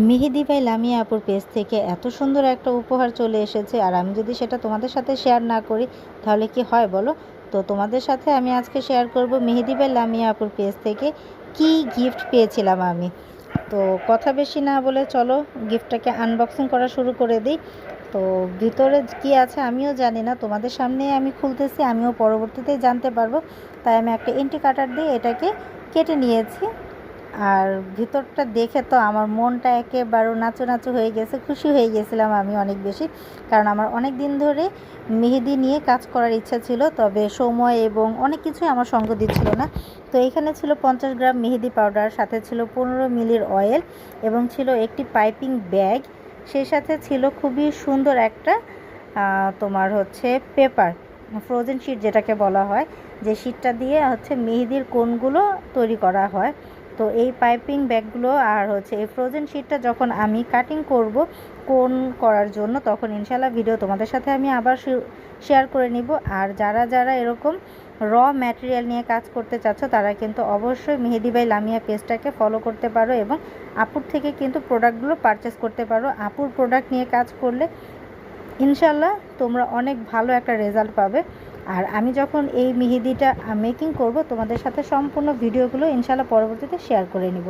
মেহেদি by Lamia আপুর page থেকে এত সুন্দর একটা উপহার চলে এসেছে, আর আমি যদি সেটা তোমাদের সাথে শেয়ার না করি তাহলে কি হয় বলো? তো তোমাদের সাথে আমি আজকে শেয়ার করব মেহেদি বাই লামিয়া আপুর পেজ থেকে কি গিফট পেয়েছিলাম আমি। তো কথা বেশি না বলে চলো গিফটটাকে আনবক্সিং করা শুরু করে দিই। তো ভিতরে কি আছে আমিও জানি না, তোমাদের সামনে আমি খুলতেছি, আমিও পরবর্তীতে জানতে পারবো। তাই আমি একটা এন্টি কাটার দিয়ে এটাকে কেটে নিয়েছি। আর ভিতরটা দেখে তো আমার মনটা একেবারে নাচু নাচু হয়ে গেছে, খুশি হয়ে গেছিলাম আমি অনেক বেশি। কারণ আমার অনেক দিন ধরে মেহেদি নিয়ে কাজ করার ইচ্ছা ছিল, তবে সময় এবং অনেক কিছুই আমার সঙ্গ দিচ্ছিল না। তো এখানে ছিল 50 গ্রাম মেহেদি পাউডার, সাথে ছিল 15 মিলির অয়েল এবং ছিল একটি পাইপিং ব্যাগ। সেই সাথে ছিল খুবই সুন্দর একটা তোমার হচ্ছে পেপার, ফ্রোজেন শিট যেটাকে বলা হয়, যে শিটটা দিয়ে হচ্ছে মেহেদির কোনগুলো তৈরি করা হয়। তো এই পাইপিং ব্যাগগুলো আর হচ্ছে এই ফ্রোজেন শিটটা যখন আমি কাটিং করব কোন করার জন্য, তখন ইনশাল্লাহ ভিডিও তোমাদের সাথে আমি আবার শেয়ার করে নিব। আর যারা যারা এরকম র ম্যাটেরিয়াল নিয়ে কাজ করতে চাচ্ছ তারা কিন্তু অবশ্যই মেহেদি বাই লামিয়া পেজটাকে ফলো করতে পারো এবং আপুর থেকে কিন্তু প্রোডাক্টগুলো পারচেস করতে পারো। আপুর প্রোডাক্ট নিয়ে কাজ করলে ইনশাল্লাহ তোমরা অনেক ভালো একটা রেজাল্ট পাবে। আর আমি যখন এই মেহেদিটা মেকিং করব তোমাদের সাথে সম্পূর্ণ ভিডিওগুলো ইনশাল্লাহ পরবর্তীতে শেয়ার করে নিব।